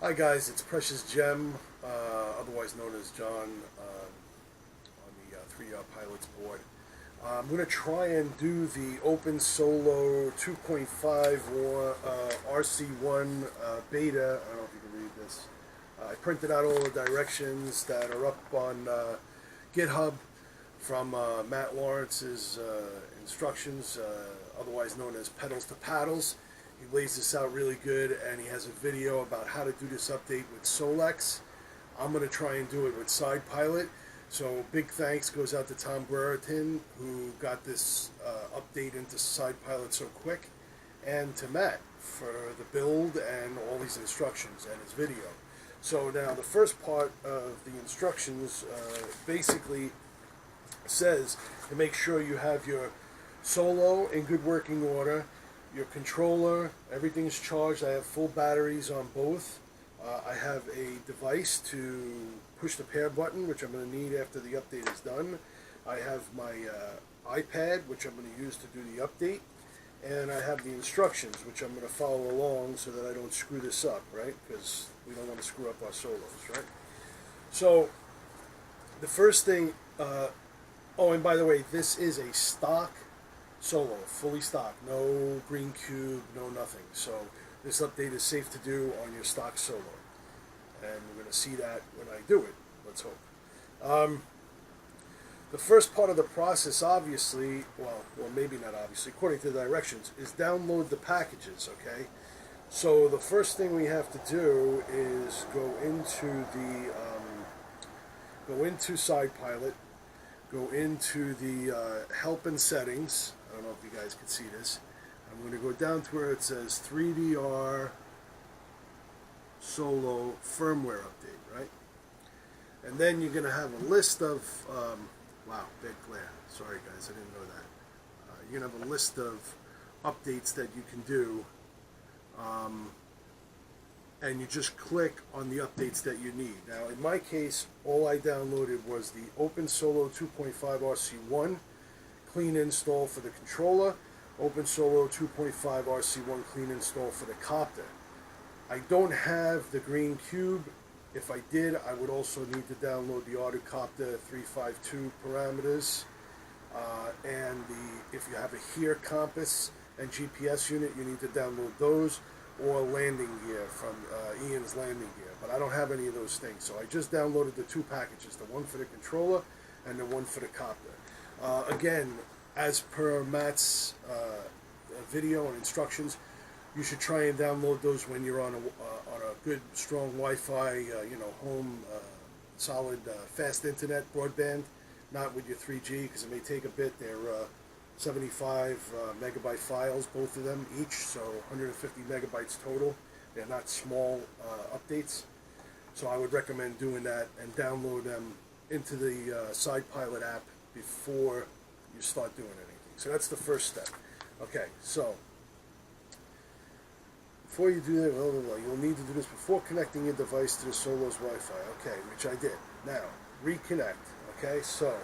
Hi guys, it's Precious Gem, otherwise known as John, on the 3 Pilots board. I'm going to try and do the OpenSolo 2.5 or RC1 beta. I don't know if you can read this. I printed out all the directions that are up on GitHub from Matt Lawrence's instructions, otherwise known as Pedals to Paddles. He lays this out really good, and he has a video about how to do this update with Solex. I'm going to try and do it with SidePilot. So big thanks goes out to Tom Brereton, who got this update into SidePilot so quick, and to Matt for the build and all these instructions and his video. So now the first part of the instructions basically says to make sure you have your Solo in good working order, your controller, everything's charged. I have full batteries on both. I have a device to push the pair button, which I'm going to need after the update is done. I have my iPad, which I'm going to use to do the update. And I have the instructions, which I'm going to follow along so that I don't screw this up, right? Because we don't want to screw up our solos, right? So the first thing, oh, and by the way, this is a stock Solo, fully stock, no green cube, no nothing. So this update is safe to do on your stock Solo, and we're going to see that when I do it. Let's hope. The first part of the process, obviously, well, maybe not obviously, according to the directions, is download the packages. Okay, so the first thing we have to do is go into SidePilot, go into the help and settings. I don't know if you guys can see this. I'm going to go down to where it says 3DR Solo firmware update, right? And then you're going to have a list of, wow, big glare. Sorry guys, I didn't know that. You're going to have a list of updates that you can do. And you just click on the updates that you need. Now, in my case, all I downloaded was the OpenSolo 2.5 RC1 clean install for the controller, OpenSolo 2.5 RC1 clean install for the copter. I don't have the green cube. If I did, I would also need to download the quadcopter 352 parameters, and if you have a HERE compass and GPS unit, you need to download those, or landing gear from Ian's landing gear. But I don't have any of those things, so I just downloaded the two packages, the one for the controller and the one for the copter. Again, as per Matt's video and instructions, you should try and download those when you're on a good, strong Wi-Fi, home, solid, fast internet, broadband, not with your 3G, because it may take a bit. They're 75 megabyte files, both of them each, so 150 megabytes total. They're not small updates, so I would recommend doing that and download them into the SidePilot app before you start doing anything. So that's the first step. Okay, so before you do that, you'll need to do this before connecting your device to the Solo's Wi-Fi. Okay, which I did. Now, reconnect. Okay, so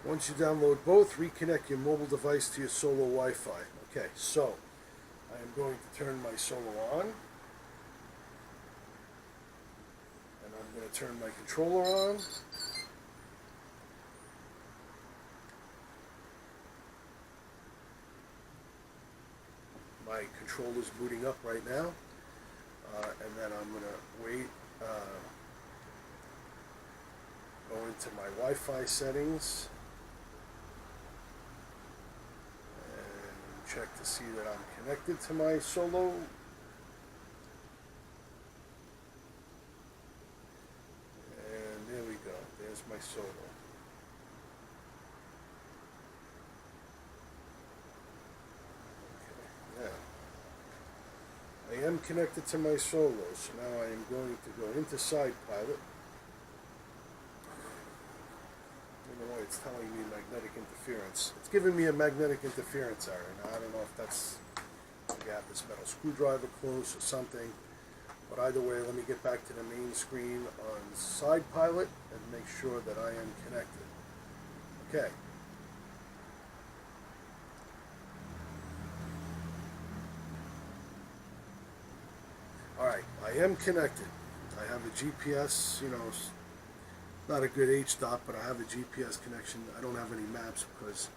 once you download both, reconnect your mobile device to your Solo Wi-Fi. Okay, so I am going to turn my Solo on, and I'm going to turn my controller on. My controller's booting up right now, and then I'm going to wait, go into my Wi-Fi settings, and check to see that I'm connected to my Solo. And there we go, there's my Solo. I am connected to my Solo, so now I am going to go into SidePilot. I don't know why it's telling me magnetic interference. It's giving me a magnetic interference error. Now, I don't know if that's, maybe I have this metal screwdriver close or something. But either way, let me get back to the main screen on SidePilot and make sure that I am connected. Okay. Alright, I I am connected. I have a GPS, you know, not a good H-dot, but I have a GPS connection. I don't have any maps because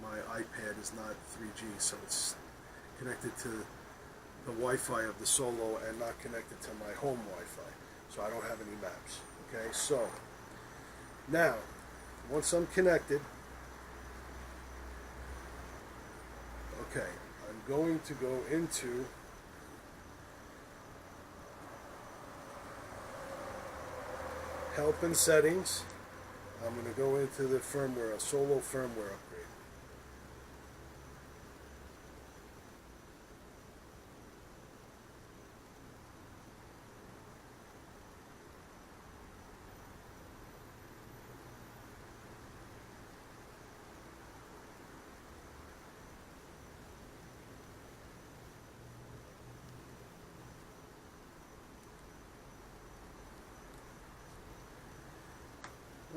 my iPad is not 3G, so it's connected to the Wi-Fi of the Solo and not connected to my home Wi-Fi. So I don't have any maps. Okay, so now, once I'm connected, okay, I'm going to go into Help and Settings. I'm going to go into the firmware, a Solo firmware upgrade.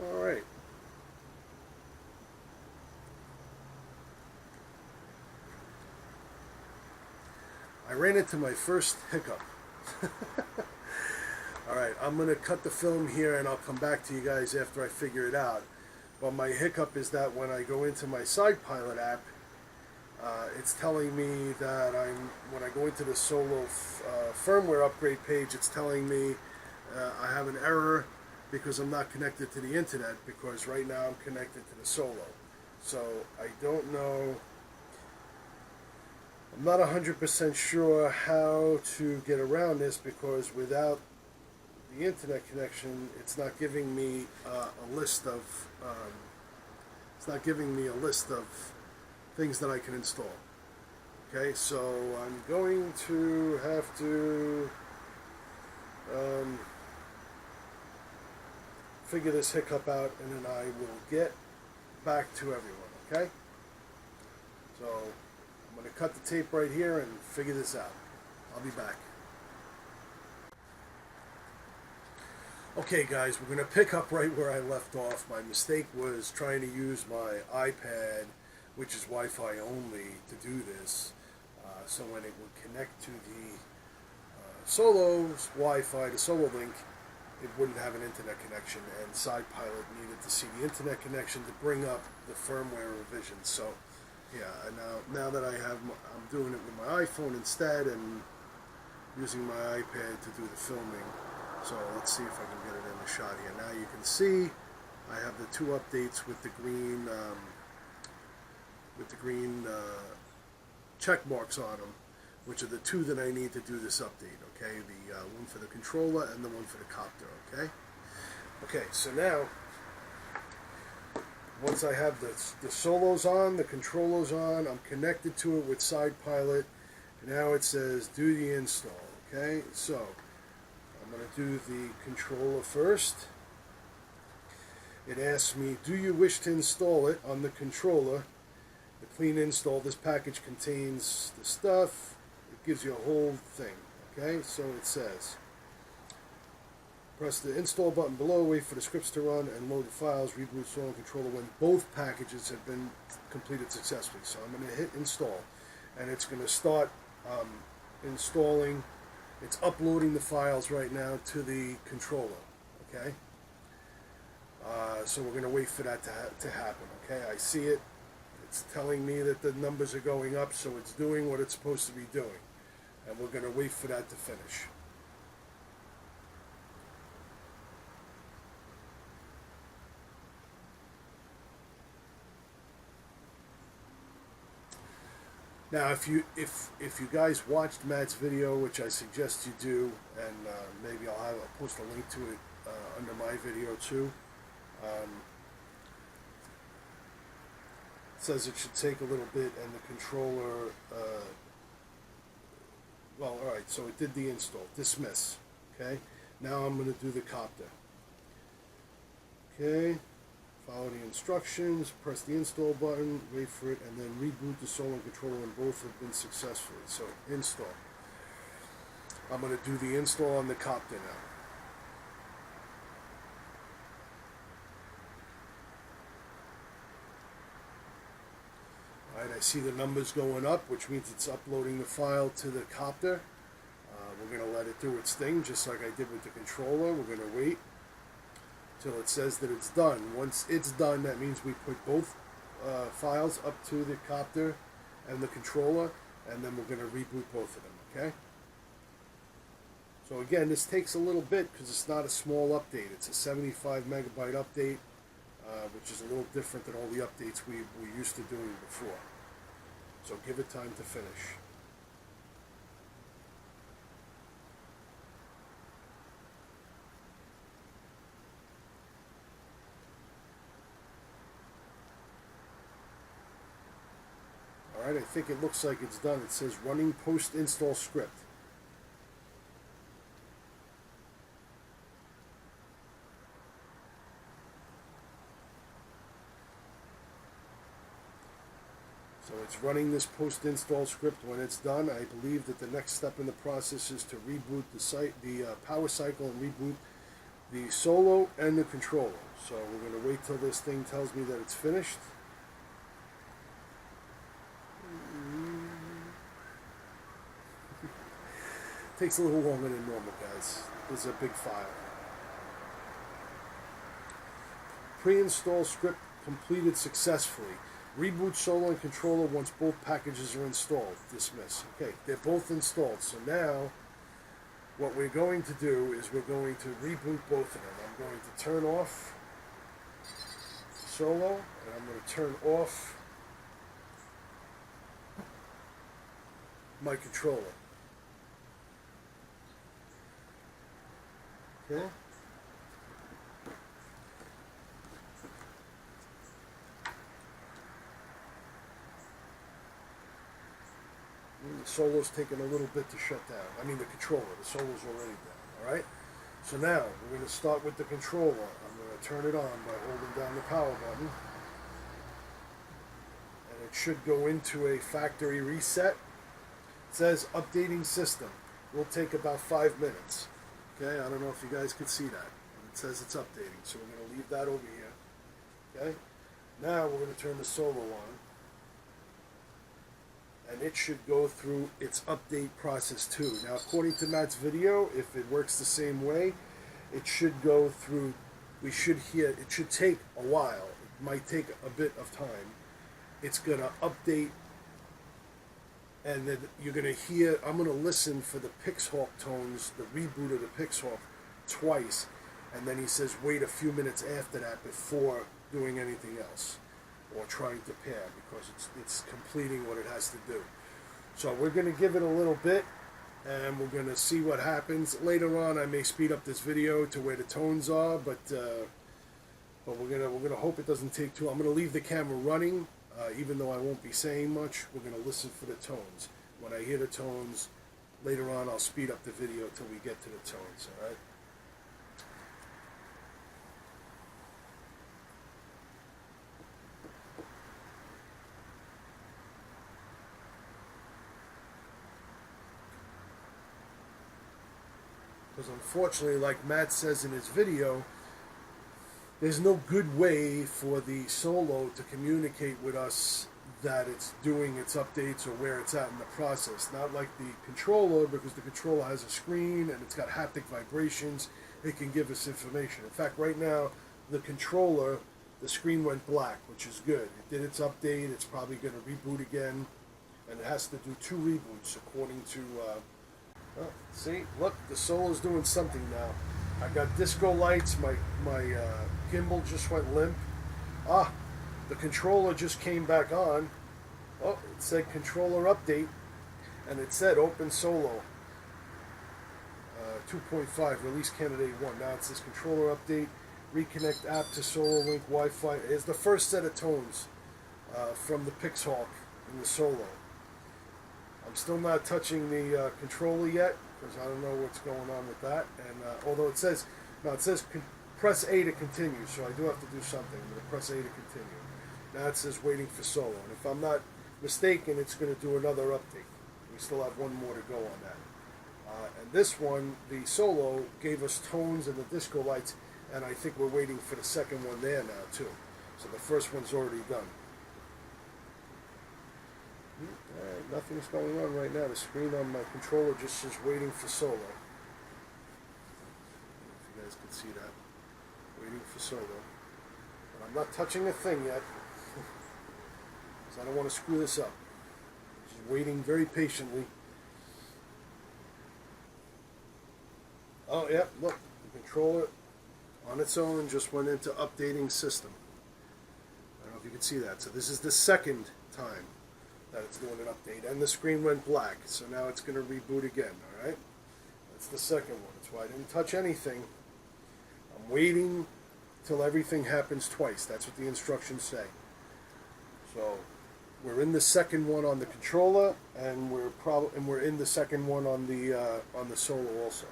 All right. I ran into my first hiccup. All right, I'm going to cut the film here and I'll come back to you guys after I figure it out. But my hiccup is that when I go into my SidePilot app, it's telling me that when I go into the Solo firmware upgrade page, it's telling me I have an error because I'm not connected to the internet, because right now I'm connected to the Solo. So I don't know, I'm not 100% sure how to get around this, because without the internet connection, it's not giving me a list of things that I can install. Okay, so I'm going to have to figure this hiccup out, and then I will get back to everyone. Okay, so I'm going to cut the tape right here and figure this out. I'll be back. Okay guys, we're going to pick up right where I left off. My mistake was trying to use my iPad, which is Wi-Fi only, to do this. So when it would connect to the Solo's Wi-Fi, the Solo link, it wouldn't have an internet connection, and SidePilot needed to see the internet connection to bring up the firmware revision. So yeah, now that I'm doing it with my iPhone instead and using my iPad to do the filming. So let's see if I can get it in the shot here. Now you can see I have the two updates with the green check marks on them, which are the two that I need to do this update. Okay, the one for the controller and the one for the copter. Okay, so now once I have the Solos on, the controllers on, I'm connected to it with SidePilot. Now it says do the install. Okay, so I'm going to do the controller first. It asks me, do you wish to install it on the controller? The clean install. This package contains the stuff. It gives you a whole thing. Okay, so it says, press the install button below, wait for the scripts to run, and load the files, reboot Solo controller when both packages have been completed successfully. So I'm going to hit install, and it's going to start installing. It's uploading the files right now to the controller. Okay, so we're going to wait for that to happen. Okay, I see it. It's telling me that the numbers are going up, so it's doing what it's supposed to be doing. And we're going to wait for that to finish. Now, if you guys watched Matt's video, which I suggest you do, and maybe I'll post a link to it under my video too. It says it should take a little bit, and the controller. Well, all right. So it did the install. Dismiss. Okay. Now I'm going to do the copter. Okay. Follow the instructions, press the install button, wait for it, and then reboot the Solo controller when both have been successfully. So install. I'm going to do the install on the copter now. Alright, I see the numbers going up, which means it's uploading the file to the copter. We're We're going to let it do its thing, just like I did with the controller. We're going to wait till it says that it's done. Once it's done, that means we put both files up to the copter and the controller, and then we're going to reboot both of them, okay? So again, this takes a little bit because it's not a small update. It's a 75 megabyte update, which is a little different than all the updates we used to doing before. So give it time to finish. Alright, I think it looks like it's done. It says running post-install script. So it's running this post-install script. When it's done, I believe that the next step in the process is to reboot the power cycle and reboot the Solo and the controller. So we're going to wait till this thing tells me that it's finished. Takes a little longer than normal, guys. This is a big file. Pre-install script completed successfully. Reboot Solo and controller once both packages are installed. Dismiss. Okay, they're both installed. So now, what we're going to do is we're going to reboot both of them. I'm going to turn off Solo, and I'm going to turn off my controller. Okay. The Solo's taking a little bit to shut down. I mean the controller. The Solo's already down. Alright? So now, we're going to start with the controller. I'm going to turn it on by holding down the power button. And it should go into a factory reset. It says updating system. Will take about 5 minutes. Okay, I don't know if you guys could see that. It says it's updating, so we're going to leave that over here. Okay, now we're going to turn the Solo on. And it should go through its update process too. Now, according to Matt's video, if it works the same way, it should go through, we should hear, it should take a while. It might take a bit of time. It's going to update, and then you're going to hear, I'm going to listen for the Pixhawk tones, the reboot of the Pixhawk twice, and then he says wait a few minutes after that before doing anything else or trying to pair, because it's completing what it has to do. So we're going to give it a little bit, and we're going to see what happens. Later on I may speed up this video to where the tones are, but we're gonna hope it doesn't take too long. I'm going to leave the camera running. Even though I won't be saying much, we're going to listen for the tones. When I hear the tones, later on I'll speed up the video till we get to the tones, alright? Because unfortunately, like Matt says in his video, there's no good way for the Solo to communicate with us that it's doing its updates or where it's at in the process. Not like the controller, because the controller has a screen and it's got haptic vibrations. It can give us information. In fact, right now, the controller, the screen went black, which is good. It did its update. It's probably going to reboot again. And it has to do 2 reboots according to... see, look, the Solo's doing something now. I got disco lights, my gimbal just went limp. The controller just came back on. Oh, it said controller update, and it said OpenSolo 2.5, release candidate 1. Now it says controller update, reconnect app to Solo Link Wi-Fi. It's the first set of tones from the Pixhawk in the Solo. I'm still not touching the controller yet, because I don't know what's going on with that. And although it says press A to continue, so I do have to do something. I'm going to press A to continue. Now it says waiting for Solo, and if I'm not mistaken, it's going to do another update. We still have one more to go on that. And this one, the Solo, gave us tones and the disco lights, and I think we're waiting for the second one there now too. So the first one's already done. Alright, nothing's going on right now. The screen on my controller just is waiting for Solo. If you guys can see that. Waiting for Solo. But I'm not touching a thing yet. Because I don't want to screw this up. Just waiting very patiently. Oh, yeah, look. The controller on its own just went into updating system. I don't know if you can see that. So this is the second time that it's doing an update, and the screen went black, so now it's going to reboot again. All right, that's the second one. That's why I didn't touch anything. I'm waiting till everything happens twice. That's what the instructions say. So we're in the second one on the controller, and we're in the second one on the Solo also.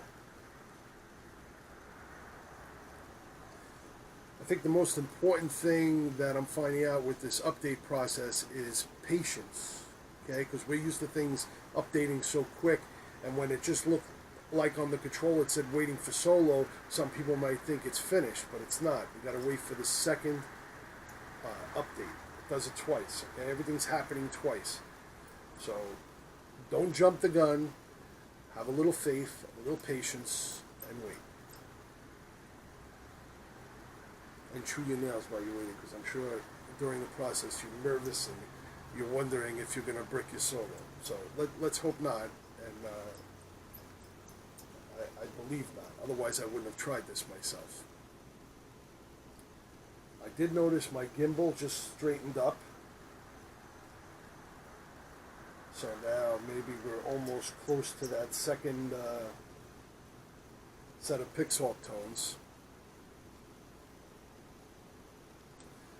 I think the most important thing that I'm finding out with this update process is patience, okay? Because we're used to things updating so quick, and when it just looked like on the controller it said waiting for Solo, some people might think it's finished, but it's not. You got to wait for the second update. It does it twice, okay? Everything's happening twice. So don't jump the gun. Have a little faith, a little patience, and wait. And chew your nails while you're waiting, because I'm sure during the process you're nervous and you're wondering if you're going to brick your Solo. So let's hope not, and I believe not. Otherwise I wouldn't have tried this myself. I did notice my gimbal just straightened up. So now maybe we're almost close to that second set of pixel tones.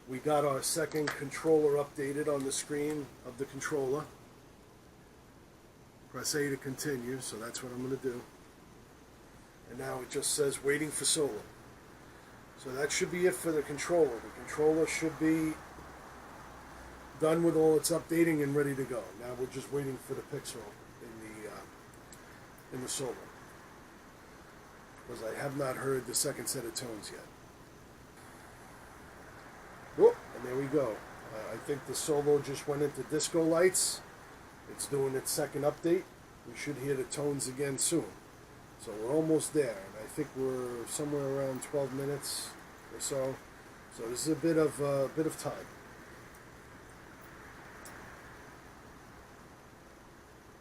We got our second controller updated on the screen of the controller. Press A to continue, so that's what I'm going to do. And now it just says waiting for Solo. So that should be it for the controller. The controller should be done with all its updating and ready to go. Now we're just waiting for the pixel in the Solo, because I have not heard the second set of tones yet. Whoop, and there we go. I think the Solo just went into disco lights. It's doing its second update. We should hear the tones again soon. So we're almost there, and I think we're somewhere around 12 minutes or so. So this is a bit of time.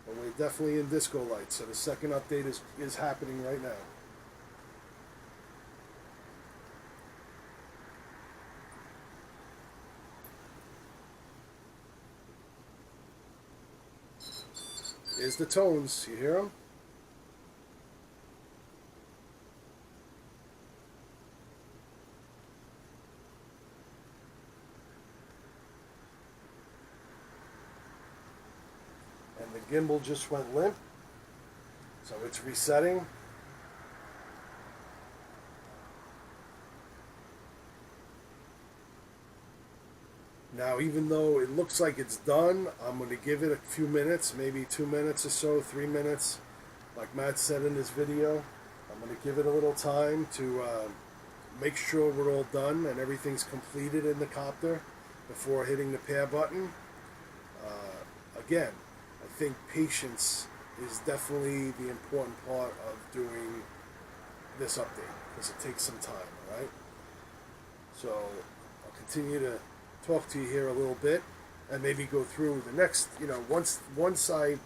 But we're definitely in disco lights, so the second update is happening right now. Here's the tones. You hear them? And the gimbal just went limp. So it's resetting. Now, even though it looks like it's done, I'm going to give it a few minutes, maybe 2 minutes or so, 3 minutes, like Matt said in his video. I'm going to give it a little time to make sure we're all done and everything's completed in the copter before hitting the pair button. Again, I think patience is definitely the important part of doing this update, because it takes some time, all right? So I'll continue to talk to you here a little bit and maybe go through the next, once I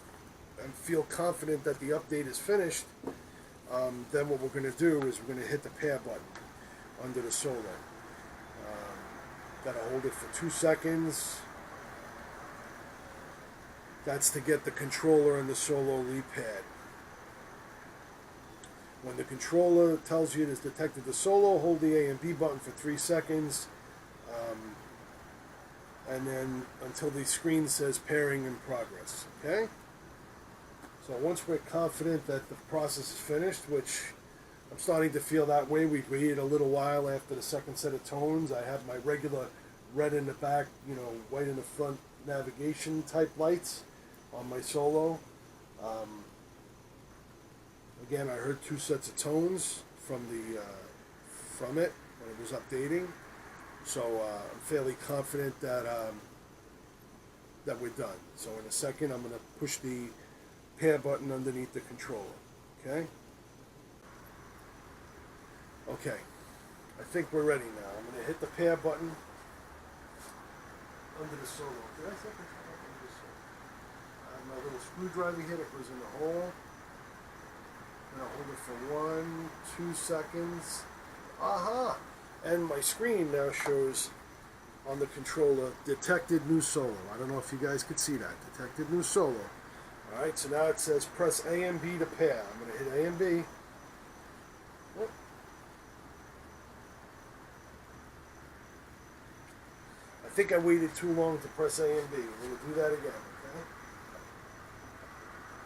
feel confident that the update is finished, then what we're going to do is we're going to hit the pair button under the Solo. Got to hold it for 2 seconds. That's to get the controller and the Solo lead pad. When the controller tells you it has detected the Solo, hold the A and B button for 3 seconds. And then until the screen says pairing in progress, okay? So once we're confident that the process is finished, which I'm starting to feel that way, we waited a little while after the second set of tones. I have my regular red in the back, white in the front navigation type lights on my Solo. Again, I heard 2 sets of tones from it when it was updating. So I'm fairly confident that that we're done. So in a second, I'm going to push the pair button underneath the controller. Okay? Okay. I think we're ready now. I'm going to hit the pair button under the Solo. Did I set the top under the Solo? I have my little screwdriver here that goes in the hole. I'm going to hold it for 1, 2 seconds. Aha! And my screen now shows on the controller, detected new solo. I don't know if you guys could see that. Detected new solo. Alright, so now it says press A and B to pair. I'm going to hit A and B. Oh. I think I waited too long to press A and B. We're going to do that again, okay?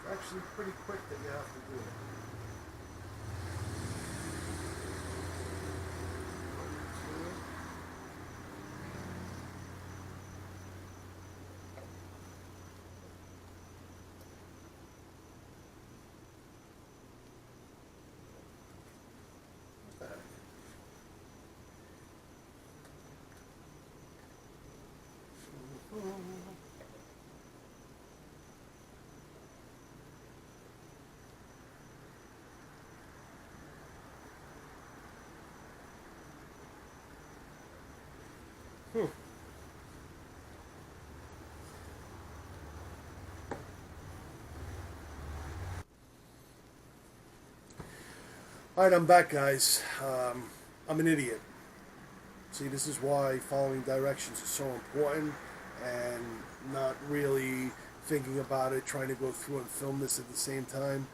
It's actually pretty quick that you have to do it. Alright, I'm back, guys. I'm an idiot. See, this is why following directions is so important and not really thinking about it, trying to go through and film this at the same time.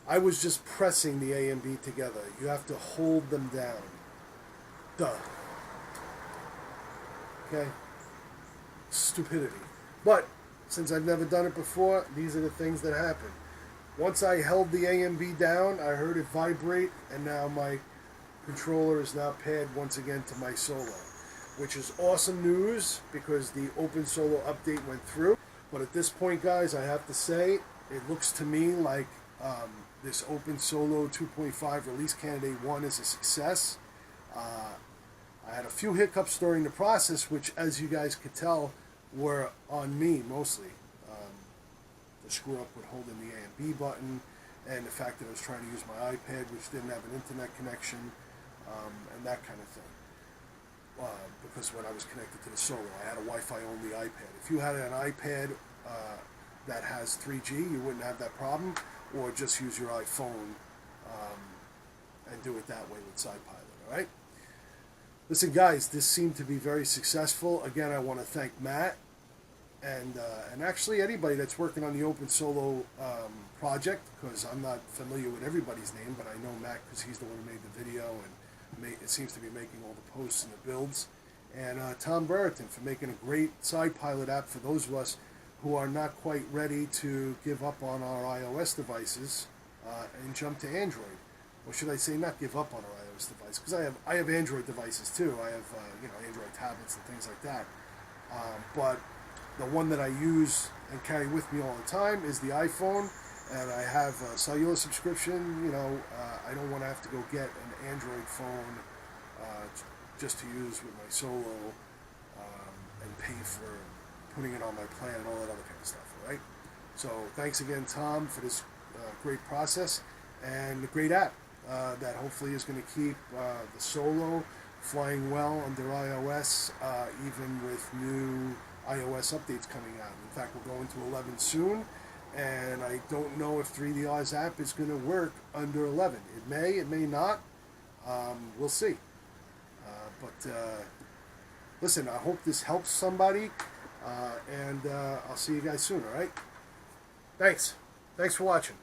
I was just pressing the A and B together. You have to hold them down. Duh. Okay? Stupidity. But, since I've never done it before, these are the things that happen. Once I held the A and B down, I heard it vibrate, and now my controller is now paired once again to my Solo, which is awesome news because the OpenSolo update went through. But at this point, guys, I have to say, it looks to me like this OpenSolo 2.5 release candidate 1 is a success. I had a few hiccups during the process, which, as you guys could tell, were on me mostly. The screw up with holding the A and B button, and the fact that I was trying to use my iPad, which didn't have an internet connection, and that kind of thing. Because when I was connected to the Solo, I had a Wi-Fi only iPad. If you had an iPad that has 3G, you wouldn't have that problem, or just use your iPhone and do it that way with SidePilot, all right? Listen, guys, this seemed to be very successful. Again, I want to thank Matt and actually anybody that's working on the OpenSolo project, because I'm not familiar with everybody's name, but I know Matt because he's the one who made the video and it seems to be making all the posts and the builds. And Tom Brereton for making a great SidePilot app for those of us who are not quite ready to give up on our iOS devices and jump to Android. Or should I say not give up on our iOS device, because I have Android devices too. I have Android tablets and things like that. But the one that I use and carry with me all the time is the iPhone, and I have a cellular subscription. I don't want to have to go get an Android phone just to use with my Solo and pay for putting it on my plan and all that other kind of stuff, all right? So thanks again, Tom, for this great process and the great app that hopefully is going to keep the Solo flying well under iOS, even with new iOS updates coming out. In fact, we're going to 11 soon, and I don't know if 3DR's app is going to work under 11. It may not. We'll see. But listen, I hope this helps somebody, and I'll see you guys soon, all right? Thanks for watching.